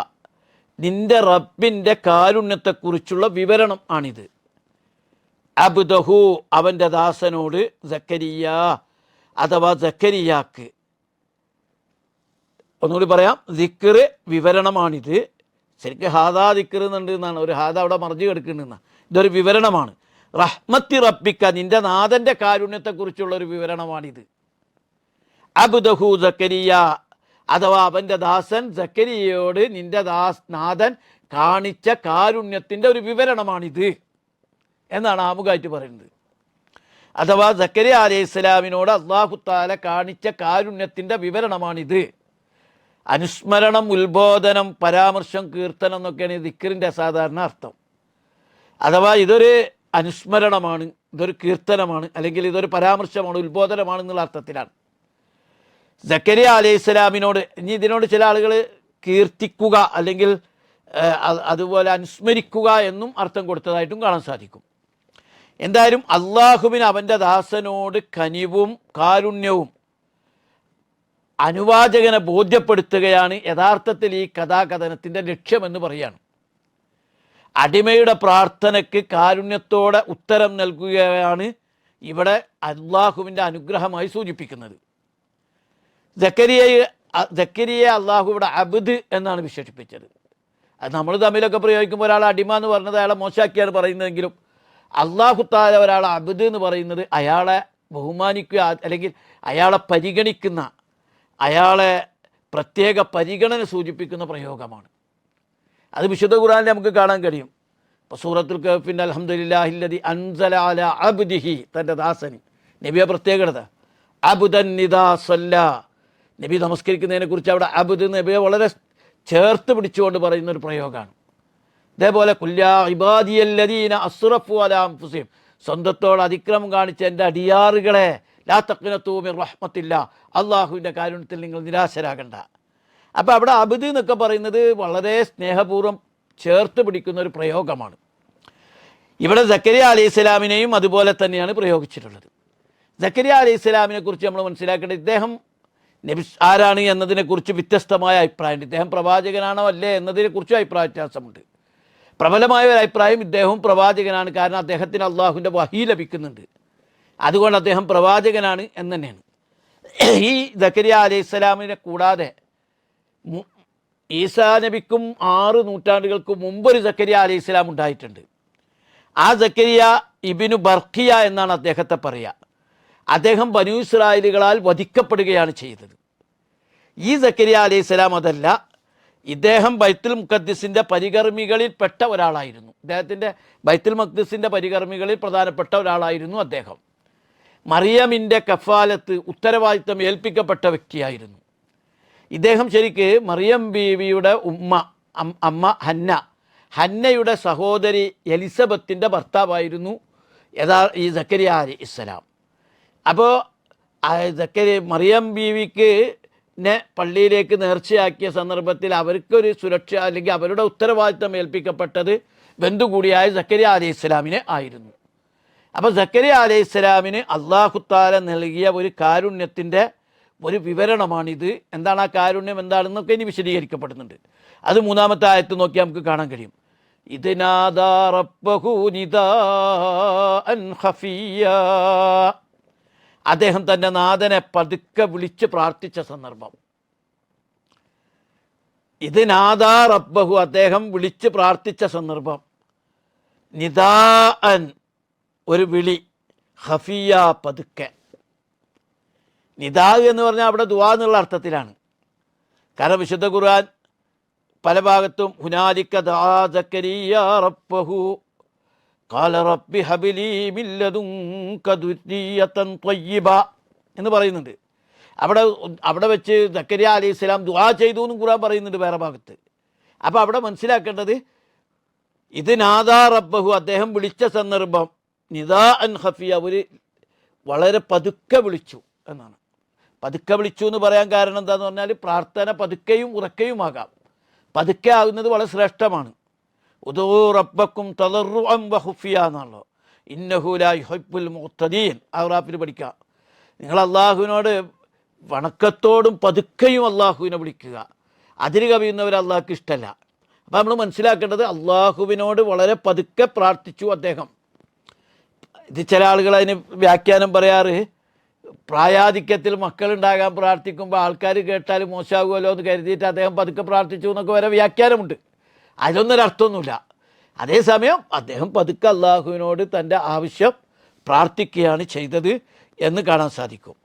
നിന്റെ റബ്ബിൻ്റെ കാരുണ്യത്തെക്കുറിച്ചുള്ള വിവരണം ആണിത്. അബ്ദഹു, അവൻ്റെ ദാസനോട്, സക്കരിയ അഥവാ സക്കരിയാക്ക്. ഒന്നുകൂടി പറയാം, ദിക്ർ വിവരണമാണിത്. ശരിക്കും ഹാദാ ദിക്ർ എന്നുണ്ട് എന്നാണ്, ഒരു ഹാദ അവിടെ മറിഞ്ഞു കിടക്കുന്നുണ്ടെന്നാണ്. ഇതൊരു വിവരണമാണ്. റഹ്മത്തി റബ്ബിക്ക, നിന്റെ നാഥൻ്റെ കാരുണ്യത്തെക്കുറിച്ചുള്ള ഒരു വിവരണമാണിത്. അബ്ദഹു സക്കരിയ, അഥവാ അവൻ്റെ ദാസൻ സക്കരിയയോട് നിന്റെ നാഥൻ കാണിച്ച കാരുണ്യത്തിൻ്റെ ഒരു വിവരണമാണിത് എന്നാണ് ആമുഖമായിട്ട് പറയുന്നത്. അഥവാ സക്കരിയ അലൈഹി സ്വലാമിനോട് അല്ലാഹു തആല കാണിച്ച കാരുണ്യത്തിൻ്റെ വിവരണമാണിത്. അനുസ്മരണം, ഉത്ബോധനം, പരാമർശം, കീർത്തനം എന്നൊക്കെയാണ് ദിക്റിൻ്റെ സാധാരണ അർത്ഥം. അഥവാ ഇതൊരു അനുസ്മരണമാണ്, ഇതൊരു കീർത്തനമാണ്, അല്ലെങ്കിൽ ഇതൊരു പരാമർശമാണ്, ഉത്ബോധനമാണ് എന്നുള്ള അർത്ഥത്തിലാണ്. സക്കരിയ അലൈഹി സ്വലാമിനോട്, ഇനി ഇതിനോട് ചില ആളുകൾ കീർത്തിക്കുക അല്ലെങ്കിൽ അതുപോലെ അനുസ്മരിക്കുക എന്നും അർത്ഥം കൊടുത്തതായിട്ടും കാണാൻ സാധിക്കും. എന്തായാലും അള്ളാഹുവിന് അവൻ്റെ ദാസനോട് കനിവും കാരുണ്യവും അനുവാചകനെ ബോധ്യപ്പെടുത്തുകയാണ് യഥാർത്ഥത്തിൽ ഈ കഥാകഥനത്തിൻ്റെ ലക്ഷ്യമെന്ന് പറയുകയാണ്. അടിമയുടെ പ്രാർത്ഥനയ്ക്ക് കാരുണ്യത്തോടെ ഉത്തരം നൽകുകയാണ് ഇവിടെ അള്ളാഹുവിൻ്റെ അനുഗ്രഹമായി സൂചിപ്പിക്കുന്നത്. സക്കരിയയെ അള്ളാഹു ഇവിടെ അബ്ദ് എന്നാണ് വിശേഷിപ്പിച്ചത്. അത് നമ്മൾ തമ്മിലൊക്കെ പ്രയോഗിക്കുമ്പോൾ ഒരാളെ അടിമ എന്ന് പറഞ്ഞത് അയാളെ മോശമാക്കിയാണ് പറയുന്നതെങ്കിലും അള്ളാഹു തആല ഒരാളെ അബ്ദ് എന്ന് പറയുന്നത് അയാളെ ബഹുമാനിക്കുക, അല്ലെങ്കിൽ അയാളെ പരിഗണിക്കുന്ന, അയാളെ പ്രത്യേക പരിഗണന സൂചിപ്പിക്കുന്ന പ്രയോഗമാണ്. അത് വിശുദ്ധ ഖുർആനിൽ നമുക്ക് കാണാൻ കഴിയും. ഇപ്പോൾ സൂറത്തുൽ കഹ്ഫിൻ്റെ അൽഹംദുലില്ലാഹില്ലദി അൻസല അലാ അബ്ദിഹി, തൻ്റെ ദാസന് നബിയെ പ്രത്യേകത അബ്ദൻ നിദാ സല്ല, നബി നമസ്കരിക്കുന്നതിനെക്കുറിച്ച് അവിടെ അബ്ദ് നബിയെ വളരെ ചേർത്ത് പിടിച്ചുകൊണ്ട് പറയുന്നൊരു പ്രയോഗമാണ്. ഇതേപോലെ കുല്ലാ ഇബാദിയല്ലദീന അസ്റഫു അലാ അൻഫുസിഹിം, സ്വന്തത്തോട് അതിക്രമം കാണിച്ച എൻ്റെ അടിയാറുകളെ ലാ തഖ്നതു മിർ റഹ്മത്തില്ലാ, അള്ളാഹുവിൻ്റെ കാരുണ്യത്തിൽ നിങ്ങൾ നിരാശരാകണ്ട. അപ്പോൾ അവിടെ അബ്ദ് എന്നൊക്കെ പറയുന്നത് വളരെ സ്നേഹപൂർവ്വം ചേർത്ത് പിടിക്കുന്ന ഒരു പ്രയോഗമാണ്. ഇവിടെ സക്കരിയ അലൈഹി സ്വലാമിനെയും അതുപോലെ തന്നെയാണ് പ്രയോഗിച്ചിട്ടുള്ളത്. സക്കരിയ അലൈഹി സ്വലാമിനെ കുറിച്ച് നമ്മൾ മനസ്സിലാക്കേണ്ടത്, ഇദ്ദേഹം നബി ആരാണ് എന്നതിനെക്കുറിച്ച് വ്യത്യസ്തമായ അഭിപ്രായമുണ്ട്. ഇദ്ദേഹം പ്രവാചകനാണോ അല്ലേ എന്നതിനെക്കുറിച്ചും അഭിപ്രായ വ്യത്യാസമുണ്ട്. പ്രബലമായ ഒരു അഭിപ്രായം ഇദ്ദേഹം പ്രവാചകനാണ്, കാരണം അദ്ദേഹത്തിന് അള്ളാഹുവിൻ്റെ വഹി ലഭിക്കുന്നുണ്ട്, അതുകൊണ്ട് അദ്ദേഹം പ്രവാചകനാണ് എന്ന് തന്നെയാണ്. ഈ സക്കരിയ അലൈഹി സ്വലാമിനെ കൂടാതെ ഈസാ നബിക്കും 6 നൂറ്റാണ്ടുകൾക്ക് മുമ്പൊരു സക്കരിയ അലൈഹി സ്വലാം ഉണ്ടായിട്ടുണ്ട്. ആ സക്കരിയ ഇബ്നു ബർഖിയ എന്നാണ് അദ്ദേഹത്തെ പറയുക. അദ്ദേഹം ബനൂ ഇസ്രായേലുകളാൽ വധിക്കപ്പെടുകയാണ് ചെയ്തത്. ഈ സക്കരിയ അലൈഹി സ്വലാം അതല്ല, ഇദ്ദേഹം ബൈത്തുൽ മുഖദ്ദിസിൻ്റെ പരികർമ്മികളിൽ പെട്ട ഒരാളായിരുന്നു. ഇദ്ദേഹത്തിൻ്റെ ബൈത്തുൽ മുഖദ്ദിസിൻ്റെ പരികർമ്മികളിൽ പ്രധാനപ്പെട്ട ഒരാളായിരുന്നു അദ്ദേഹം. മറിയമിൻ്റെ കഫാലത്ത്, ഉത്തരവാദിത്തം ഏൽപ്പിക്കപ്പെട്ട വ്യക്തിയായിരുന്നു ഇദ്ദേഹം. ശരിക്ക് മറിയം ബീവിയുടെ അമ്മ ഹന്നയുടെ സഹോദരി എലിസബത്തിൻ്റെ ഭർത്താവായിരുന്നു ഈ സക്കരിയ അലൈഹി സ്വലാം. അപ്പോൾ മറിയം ബീവിക്ക് പള്ളിയിലേക്ക് നേർച്ചയാക്കിയ സന്ദർഭത്തിൽ അവർക്കൊരു സുരക്ഷ, അല്ലെങ്കിൽ അവരുടെ ഉത്തരവാദിത്തം ഏൽപ്പിക്കപ്പെട്ടത് ബന്ധു കൂടിയായ സക്കരിയ അലൈഹി സ്വലാമിനെ ആയിരുന്നു. അപ്പോൾ സക്കരിയ അലൈഹി സ്വലാമിന് അല്ലാഹു തആല നൽകിയ ഒരു കാരുണ്യത്തിൻ്റെ ഒരു വിവരണമാണിത്. എന്താണ് ആ കാരുണ്യം, എന്താണെന്നൊക്കെ ഇനി വിശദീകരിക്കപ്പെടുന്നുണ്ട്. അത് 3-ാമത്തെ ആയത്ത് നോക്കി നമുക്ക് കാണാൻ കഴിയും. ഇത് നാദാ റബ്ബഹു നിദാഅൻ ഖഫിയ്യാ, അദ്ദേഹം തൻ്റെ നാഥനെ പതുക്കെ വിളിച്ച് പ്രാർത്ഥിച്ച സന്ദർഭം. ഇത് നാദാ റബ്ബഹു, അദ്ദേഹം വിളിച്ച് പ്രാർത്ഥിച്ച സന്ദർഭം. നിദാഅൻ, ഒരു വിളി, ഖഫിയ, പതുക്കെ. നിദാ എന്ന് പറഞ്ഞാൽ അവിടെ ദുആ എന്നുള്ള അർത്ഥത്തിലാണ്. കാരണം വിശുദ്ധ ഖുർആൻ പല ഭാഗത്തും ഹുനാലിക ദആ സക്കരിയ റബ്ബഹു ഖാല റബ്ബി ഹബ്ലി മിൻ ലദുൻക ദുർരിയതൻ ത്വയ്യിബ എന്ന് പറയുന്നുണ്ട്. അവിടെ വെച്ച് സക്കരിയ അലൈഹി സ്വലാം ദുആ ചെയ്തു എന്നും ഖുർആൻ പറയുന്നുണ്ട് വേറെ ഭാഗത്ത്. അപ്പോൾ അവിടെ മനസ്സിലാക്കേണ്ടത് ഇത് നാദാ റബ്ബഹു, അദ്ദേഹം വിളിച്ച സന്ദർഭം നിദാ അൻ ഖഫിയ, അവർ വളരെ പതുക്കെ വിളിച്ചു എന്നാണ്. പതുക്കെ വിളിച്ചു എന്ന് പറയാൻ കാരണം എന്താണെന്ന് പറഞ്ഞാൽ പ്രാർത്ഥന പതുക്കെയും ഉറക്കയുമാകാം. പതുക്കെ ആകുന്നത് വളരെ ശ്രേഷ്ഠമാണ്. ഉദൂ റബ്ബക്കും തളറുഅൻ വഖുഫിയ എന്നാണല്ലോ. ഇന്നഹു ലാ യുഹിബ്ബുൽ മുഅ്തദീൻ ആറാഫിൽ പഠിക്കാം. നിങ്ങൾ അള്ളാഹുവിനോട് വണക്കത്തോടും പതുക്കെയും അള്ളാഹുവിനെ വിളിക്കുക. അതിര് കവിയുന്നവർ അള്ളാഹ്ക്ക് ഇഷ്ടമല്ല. അപ്പോൾ നമ്മൾ മനസ്സിലാക്കേണ്ടത് അള്ളാഹുവിനോട് വളരെ പതുക്കെ പ്രാർത്ഥിച്ചു അദ്ദേഹം. ഇത് ചില ആളുകൾ അതിന് വ്യാഖ്യാനം പറയാറ്, പ്രായാധിക്യത്തിൽ മക്കളുണ്ടാകാൻ പ്രാർത്ഥിക്കുമ്പോൾ ആൾക്കാർ കേട്ടാൽ മോശമാകുമല്ലോ എന്ന് കരുതിയിട്ട് അദ്ദേഹം പതുക്കെ പ്രാർത്ഥിച്ചു എന്നൊക്കെ വരെ വ്യാഖ്യാനമുണ്ട്. അതിലൊന്നൊരർത്ഥമൊന്നുമില്ല. അതേസമയം അദ്ദേഹം പതുക്കെ അള്ളാഹുവിനോട് തൻ്റെ ആവശ്യം പ്രാർത്ഥിക്കുകയാണ് ചെയ്തത് എന്ന് കാണാൻ സാധിക്കും.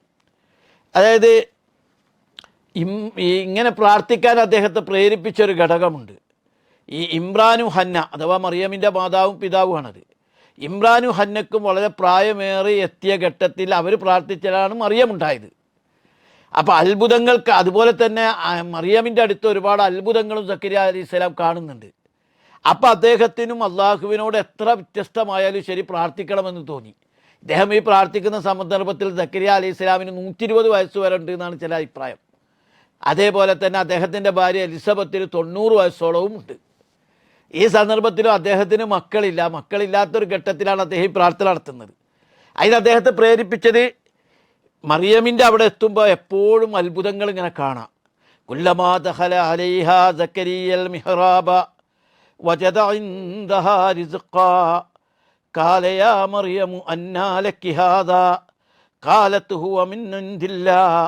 അതായത് ഇങ്ങനെ പ്രാർത്ഥിക്കാൻ അദ്ദേഹത്തെ പ്രേരിപ്പിച്ചൊരു ഘടകമുണ്ട്. ഈ ഇമ്രാനും ഹന്ന അഥവാ മറിയമിൻ്റെ മാതാവും പിതാവുമാണത്. ഇമ്രാനും ഹന്നക്കും വളരെ പ്രായമേറി എത്തിയ ഘട്ടത്തിൽ അവർ പ്രാർത്ഥിച്ചാലാണ് മറിയമുണ്ടായത്. അപ്പോൾ അത്ഭുതങ്ങൾക്ക് അതുപോലെ തന്നെ മറിയമിൻ്റെ അടുത്ത് ഒരുപാട് അത്ഭുതങ്ങളും സക്കരിയ അലൈഹിസ്സലാം കാണുന്നുണ്ട്. അപ്പോൾ അദ്ദേഹത്തിനും അള്ളാഹുവിനോട് എത്ര വ്യത്യസ്തമായാലും ശരി പ്രാർത്ഥിക്കണമെന്ന് തോന്നി. ഇദ്ദേഹം ഈ പ്രാർത്ഥിക്കുന്ന സന്ദർഭത്തിൽ സക്കരിയ അലൈഹിസ്സലാമിന് 120 വയസ്സ് വരെ ഉണ്ട് എന്നാണ് ചില അഭിപ്രായം. അതേപോലെ തന്നെ അദ്ദേഹത്തിൻ്റെ ഭാര്യ എലിസബത്തിന് 90 വയസ്സോളവും ഉണ്ട്. ഈ സന്ദർഭത്തിലും അദ്ദേഹത്തിന് മക്കളില്ലാത്തൊരു ഘട്ടത്തിലാണ് അദ്ദേഹം ഈ പ്രാർത്ഥന നടത്തുന്നത്. അതിന് അദ്ദേഹത്തെ പ്രേരിപ്പിച്ചത് മറിയമിൻ്റെ അവിടെ എത്തുമ്പോൾ എപ്പോഴും അത്ഭുതങ്ങൾ ഇങ്ങനെ കാണാം. കുല്ലമാ ദഖല അലൈഹാ സക്കരിയൽ മിഹ്റാബ വജദ ഇൻദഹാ റിസ്ഖാ ഖാല യാ മറിയമു അന്നാ ലക്കി ഹാദാ ഖാലത് ഹുവ മിൻ ഇൻദില്ലാഹ്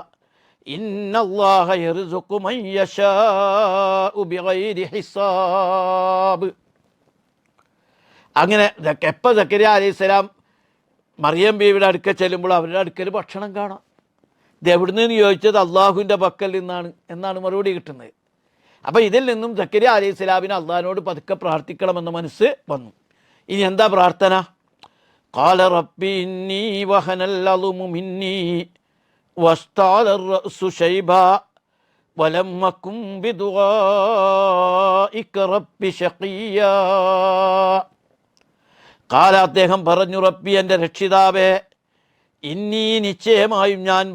ഇന്നല്ലാഹ യർസുഖു മൻ യശാഉ ബിഗൈരി ഹിസാബ്. അങ്ങനെ എപ്പോൾ സക്കരിയ അലൈഹിസ്സലാം മറിയം ബീവിയുടെ അടുക്കൽ ചെല്ലുമ്പോൾ അവരുടെ അടുക്കൽ ഭക്ഷണം കാണാം. ഇത് എവിടുന്ന് ചോദിച്ചത് അള്ളാഹുവിൻ്റെ പക്കൽ നിന്നാണ് എന്നാണ് മറുപടി കിട്ടുന്നത്. അപ്പോൾ ഇതിൽ നിന്നും സക്കരിയ അലൈഹിസ്സലാമിന് അള്ളാഹിനോട് പതുക്കെ പ്രാർത്ഥിക്കണമെന്ന മനസ്സ് വന്നു. ഇനി എന്താ പ്രാർത്ഥന? ഖാല റബ്ബി ഇന്നി വഹനൽ അളുമു മിന്നി വസ്തഅല റഅസു ശൈബാ വലം അകും ബിദുആഇക റബ്ബി ശഖിയ്യാ. ഖാല അദ്ദേഹം പറഞ്ഞു, റബ്ബി എൻ്റെ രക്ഷിതാവേ, ഇന്നി നിശ്ചയമായും ഞാൻ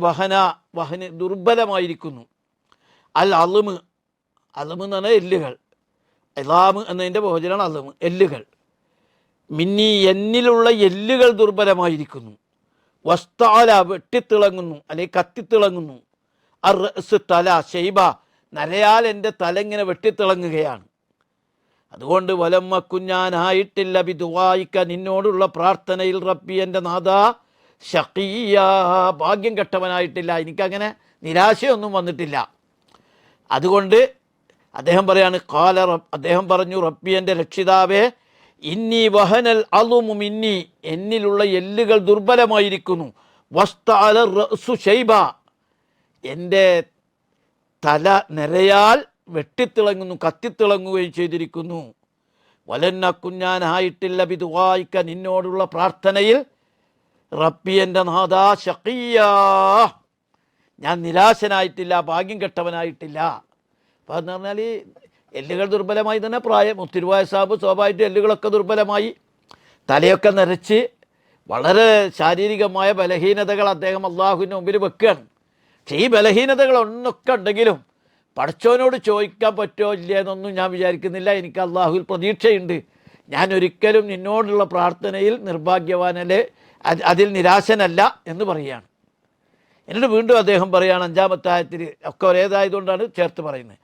വഹന് ദുർബലമായിരിക്കുന്നു. അൽ അളുമ് എന്ന് പറഞ്ഞാൽ എല്ലുകൾ, ഇളാമ് എന്നതിൻ്റെ ബഹുവചനമാണ് അളുമ്, എല്ലുകൾ. മിന്നി എന്നിലുള്ള എല്ലുകൾ ദുർബലമായിരിക്കുന്നു. വസ്താല വെട്ടിത്തിളങ്ങുന്നു അല്ലെങ്കിൽ കത്തിത്തിളങ്ങുന്നു. റഅസ് തല, ശൈബ നരയാൽ എൻ്റെ തല ഇങ്ങനെ വെട്ടിത്തിളങ്ങുകയാണ്. അതുകൊണ്ട് വലമ്മക്കു ഞാനായിട്ടില്ല ബിദുആയിക നിന്നോടുള്ള പ്രാർത്ഥനയിൽ റബ്ബി എൻ്റെ നാഥാ ശഖിയ്യ ഭാഗ്യം കെട്ടവനായിട്ടില്ല, എനിക്കങ്ങനെ നിരാശയൊന്നും വന്നിട്ടില്ല. അതുകൊണ്ട് അദ്ദേഹം പറയാണ് അദ്ദേഹം പറഞ്ഞു, റബ്ബി എൻ്റെ രക്ഷിതാവേ, ഇന്നി വഹനൽ അളുമു മിന്നി എന്നിലുള്ള എല്ലുകൾ ദുർബലമായിരിക്കുന്നു. വസ്തഅല റഅസു ശൈബ എൻ്റെ തല നിരയാൽ വെട്ടിത്തിളങ്ങുന്നു, കത്തിത്തിളങ്ങുകയും ചെയ്തിരിക്കുന്നു. വലന്നക്കു ഞാനായിട്ടില്ല ബിദുആയിക നിന്നോടുള്ള പ്രാർത്ഥനയിൽ റബ്ബി എൻ്റെ നാഥാ ശഖിയ്യാ ഞാൻ നിരാശനായിട്ടില്ല, ഭാഗ്യം കെട്ടവനായിട്ടില്ല. അപ്പോൾ എന്ന് പറഞ്ഞാൽ എല്ലുകൾ ദുർബലമായി തന്നെ പ്രായം 30 വയസ്സാകുമ്പോൾ സ്വാഭാവികമായിട്ട് എല്ലുകളൊക്കെ ദുർബലമായി, തലയൊക്കെ നരച്ച് വളരെ ശാരീരികമായ ബലഹീനതകൾ അദ്ദേഹം അള്ളാഹുവിൻ്റെ മുമ്പിൽ വെക്കുകയാണ്. പക്ഷേ ഈ ബലഹീനതകൾ ഒന്നൊക്കെ ഉണ്ടെങ്കിലും പടച്ചോനോട് ചോദിക്കാൻ പറ്റുമോ ഇല്ല എന്നൊന്നും ഞാൻ വിചാരിക്കുന്നില്ല. എനിക്ക് അള്ളാഹുവിൽ പ്രതീക്ഷയുണ്ട്. ഞാൻ ഒരിക്കലും നിന്നോടുള്ള പ്രാർത്ഥനയിൽ നിർഭാഗ്യവാനല്ലേ, അതിൽ നിരാശനല്ല എന്ന് പറയുകയാണ്. എന്നിട്ട് വീണ്ടും അദ്ദേഹം പറയുകയാണ് 5-ാമത്തെ ആയത്തിൽ, ഒക്കെ ഒരേതായതുകൊണ്ടാണ് ചേർത്ത് പറയുന്നത്.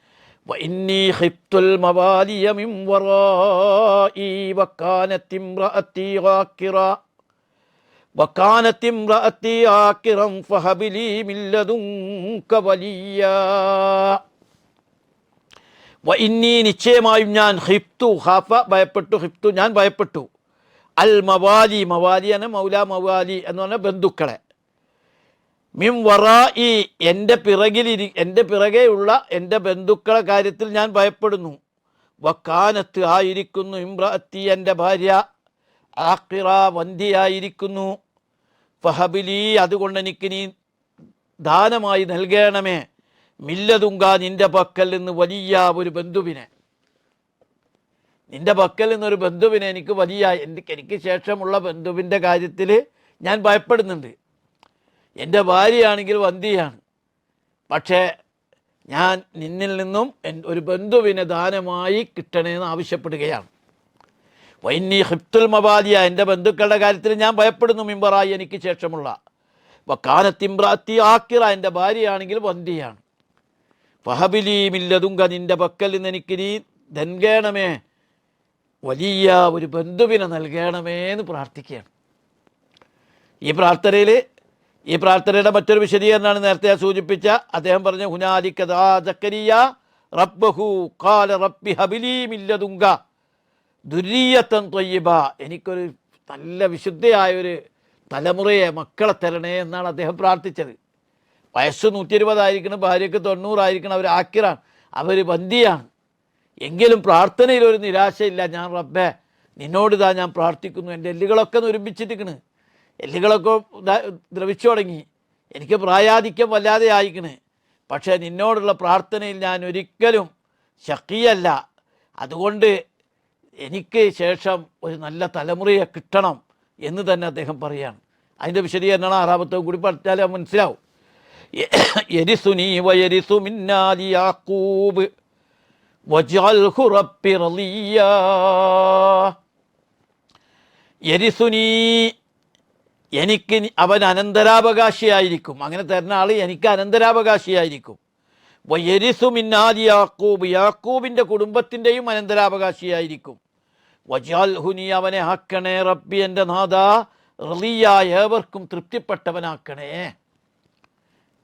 وإني خفت الموالي من ورائي وكانت امرأتي عاقرا فهب لي من لدنك وليا. وإني നിശ്ചയമായും ഞാൻ ഖിഫ്തു ഖാഫ ഭയപ്പെട്ടു, ഖിഫ്തു ഞാൻ ഭയപ്പെട്ടു, അൽ മവാലി മവാലിയാണ് മൗല മവാലി എന്ന് പറഞ്ഞാൽ ബന്ധുക്കളെ, മിൻ വറായി എൻ്റെ പിറകെയുള്ള എൻ്റെ ബന്ധുക്കളെ കാര്യത്തിൽ ഞാൻ ഭയപ്പെടുന്നു. വക്കാനത്ത് ആയിരിക്കുന്നു ഇമ്രഅത്തി എൻ്റെ ഭാര്യ ആഖിറ വന്ധ്യയായിരിക്കുന്നു. ഫഹബിലി അതുകൊണ്ട് എനിക്ക് നീ ദാനമായി നൽകണമേ, മില്ലതുങ്ക നിൻ്റെ പക്കൽ നിന്ന് വലിയ ഒരു ബന്ധുവിനെ. നിൻ്റെ പക്കൽ നിന്നൊരു ബന്ധുവിനെ എനിക്ക് എനിക്ക് ശേഷമുള്ള ബന്ധുവിൻ്റെ കാര്യത്തിൽ ഞാൻ ഭയപ്പെടുന്നുണ്ട്. എൻ്റെ ഭാര്യയാണെങ്കിൽ വന്ധ്യയാണ്. പക്ഷേ ഞാൻ നിന്നിൽ നിന്നും ഒരു ബന്ധുവിനെ ദാനമായി കിട്ടണമെന്ന് ആവശ്യപ്പെടുകയാണ്. വൈന്നി ഹിപ്തുൽ മബാദിയ, എൻ്റെ ബന്ധുക്കളുടെ കാര്യത്തിൽ ഞാൻ ഭയപ്പെടുന്നു. മിമ്പറായി, എനിക്ക് ശേഷമുള്ള. വക്കാനത്തിമ്രാത്തി ആക്കിറ, എൻ്റെ ഭാര്യയാണെങ്കിൽ വന്ധ്യയാണ്. ഫഹബിലി മില്ലതുങ്ക, നിൻ്റെ പക്കൽ നിന്ന് എനിക്ക് നീ നൽകണമേ, വലിയ ഒരു ബന്ധുവിനെ നൽകണമേ എന്ന് പ്രാർത്ഥിക്കുകയാണ്. ഈ പ്രാർത്ഥനയുടെ മറ്റൊരു വിശദീകരണമാണ് നേരത്തെ ഞാൻ സൂചിപ്പിച്ച. അദ്ദേഹം പറഞ്ഞ ഹുനാലിക ദാ സക്കരിയ റബ്ബഹു ഖാല റബ്ബി ഹബിലി മില്ലതുങ്ക ദുരിയത്തൻ ത്വയ്യിബ, എനിക്കൊരു നല്ല വിശുദ്ധയായൊരു തലമുറയെ, മക്കളെ തരണേ എന്നാണ് അദ്ദേഹം പ്രാർത്ഥിച്ചത്. വയസ്സ് 120 ആയിരിക്കണം, ഭാര്യയ്ക്ക് 90 ആയിരിക്കണം, അവർ ആക്കിറാണ്, അവർ ബന്ദിയാണ്. എങ്കിലും പ്രാർത്ഥനയിൽ ഒരു നിരാശയില്ല. ഞാൻ റബ്ബേ നിന്നോട് ഇതാ ഞാൻ പ്രാർത്ഥിക്കുന്നു, എൻ്റെ എല്ലുകളൊക്കെ ഒരുമിച്ചിരിക്കണ്, എല്ലുകളൊക്കെ ദ്രവിച്ചു തുടങ്ങി, എനിക്ക് പ്രായാധിക്യം വല്ലാതെ ആയിക്കണ്. പക്ഷേ നിന്നോടുള്ള പ്രാർത്ഥനയിൽ ഞാൻ ഒരിക്കലും ശക്കിയല്ല. അതുകൊണ്ട് എനിക്ക് ശേഷം ഒരു നല്ല തലമുറയെ കിട്ടണം എന്ന് തന്നെ അദ്ദേഹം പറയുകയാണ്. അതിൻ്റെ വിശദീകരണമാണ് 6-ാമത്തെ കൂടി പഠിച്ചാൽ മനസ്സിലാവും. യരിസുനി വയരിസു മിന്നാലി യാക്കൂബ് വജഅൽഹു റബ്ബി റളിയാ. യരിസുനി, എനിക്ക് അവൻ അനന്തരാവകാശിയായിരിക്കും. അങ്ങനെ തരുന്ന ആൾ എനിക്ക് അനന്തരാവകാശിയായിരിക്കും. വയരിസു മിന്നാലി യാക്കൂബ്, യാക്കൂബിൻ്റെ കുടുംബത്തിൻ്റെയും അനന്തരാവകാശിയായിരിക്കും. വജഅൽഹു, നീ അവനെ ആക്കണേ, റബ്ബി എൻ്റെ നാഥ, റളിയ, ഏവർക്കും തൃപ്തിപ്പെട്ടവനാക്കണേ.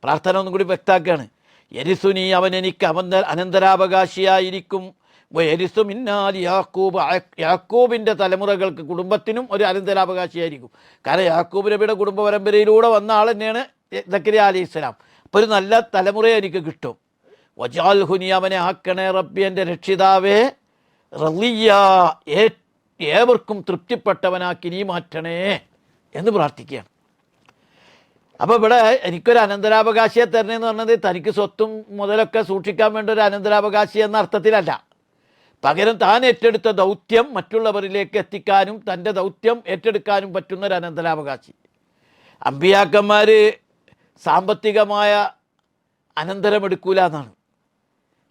പ്രാർത്ഥന ഒന്നും കൂടി വ്യക്താക്കുകയാണ്. യരിസുനി, അവൻ എനിക്ക് അനന്തരാവകാശിയായിരിക്കും. യരിസു മിന്നാലി യാക്കൂബ്, യാക്കൂബിൻ്റെ തലമുറകൾക്ക്, കുടുംബത്തിനും ഒരു അനന്തരാവകാശിയായിരിക്കും. കാരണം യാക്കൂബ് നബിയുടെ കുടുംബ പരമ്പരയിലൂടെ വന്ന ആൾ തന്നെയാണ് സക്കരിയ അലൈഹിസ്സലാം. അപ്പോൾ ഒരു നല്ല തലമുറയെ എനിക്ക് കിട്ടും. വജഅൽഹു, നീ അവനെ ആക്കണേ, റബ്ബി എൻ്റെ രക്ഷിതാവേ, റളിയ, ഏവർക്കും തൃപ്തിപ്പെട്ടവനാക്കി നീ മാറ്റണേ എന്ന് പ്രാർത്ഥിക്കുകയാണ്. അപ്പോൾ ഇവിടെ എനിക്കൊരു അനന്തരാവകാശിയെ തരണേന്ന് പറഞ്ഞത് തനിക്ക് സ്വത്തും മുതലൊക്കെ സൂക്ഷിക്കാൻ വേണ്ട ഒരു അനന്തരാവകാശി എന്ന അർത്ഥത്തിലല്ല. പകരം താൻ ഏറ്റെടുത്ത ദൗത്യം മറ്റുള്ളവരിലേക്ക് എത്തിക്കാനും തൻ്റെ ദൗത്യം ഏറ്റെടുക്കാനും പറ്റുന്ന ഒരു അനന്തരാവകാശി. അമ്പിയാക്കന്മാർ സാമ്പത്തികമായ അനന്തരം എടുക്കൂല എന്നാണ്.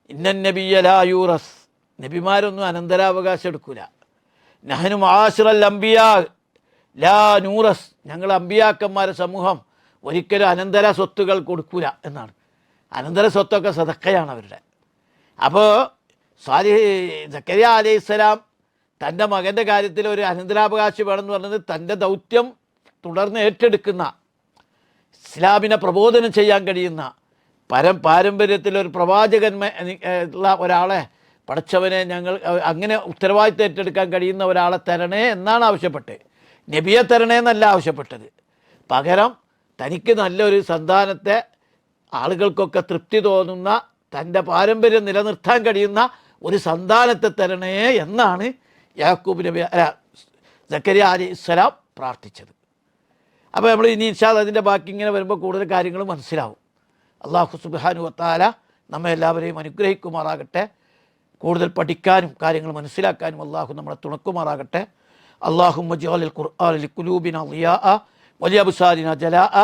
ഇന്നൻ നബിയ ലാ യൂറസ്, നബിമാരൊന്നും അനന്തരാവകാശം എടുക്കൂല. നഹ്നു മആശിറൽ അംബിയാ ലാ നൂറസ്, ഞങ്ങൾ അമ്പിയാക്കന്മാരെ സമൂഹം ഒരിക്കലും അനന്തര സ്വത്തുകൾ കൊടുക്കൂല എന്നാണ്. അനന്തര സ്വത്തൊക്കെ സദക്കയാണ് അവരുടെ. അപ്പോൾ സക്കരിയ അലൈഹിസ്സലാം തൻ്റെ മകൻ്റെ കാര്യത്തിൽ ഒരു അനന്തരാവകാശി വേണമെന്ന് പറഞ്ഞത് തൻ്റെ ദൗത്യം തുടർന്ന് ഏറ്റെടുക്കുന്ന, ഇസ്ലാമിനെ പ്രബോധനം ചെയ്യാൻ കഴിയുന്ന, പാരമ്പര്യത്തിലൊരു പ്രവാചകന്മാർ ഒരാളെ, പഠിച്ചവനെ ഞങ്ങൾ അങ്ങനെ ഉത്തരവാദിത്തം ഏറ്റെടുക്കാൻ കഴിയുന്ന ഒരാളെ തരണേ എന്നാണ് ആവശ്യപ്പെട്ടത്. നബിയെ തരണേ എന്നല്ല ആവശ്യപ്പെട്ടത്. പകരം തനിക്ക് നല്ലൊരു സന്താനത്തെ, ആളുകൾക്കൊക്കെ തൃപ്തി തോന്നുന്ന, തൻ്റെ പാരമ്പര്യം നിലനിർത്താൻ കഴിയുന്ന ഒരു സന്താനത്തെ തരണേ എന്നാണ് യാക്കൂബ് നബി സക്കരിയ അലൈഹിസ്സലാം പ്രാർത്ഥിച്ചത്. അപ്പോൾ നമ്മൾ ഇനി ഇൻഷാ അല്ലാഹ് അതിൻ്റെ ബാക്കി ഇങ്ങനെ വരുമ്പോൾ കൂടുതൽ കാര്യങ്ങൾ മനസ്സിലാവും. അല്ലാഹു സുബ്ഹാനഹു വ തആല നമ്മെ എല്ലാവരെയും അനുഗ്രഹിക്കുമാറാകട്ടെ. കൂടുതൽ പഠിക്കാനും കാര്യങ്ങൾ മനസ്സിലാക്കാനും അല്ലാഹു നമ്മളെ തുണക്കുമാറാകട്ടെ. അല്ലാഹുമ്മ ജഅലിൽ ഖുർആന ലിഖുലൂബിനാ ളിയാഅ വലിഅബ്സാരിനാ ജലാഅ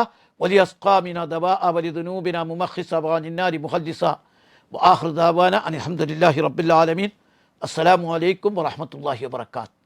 വലിഅസ്ഖാമിനാ ദവാഅ വലിദുനൂബിനാ മുമഖിസ വഅനിന്നാരി മുഖദ്ദിസ വആഖിറു ദഅവാന അൽഹംദുലില്ലാഹി റബ്ബിൽ ആലമീൻ. അസ്സലാമു അലൈക്കും വറഹ്മത്തുള്ളാഹി വബറകാതുഹു.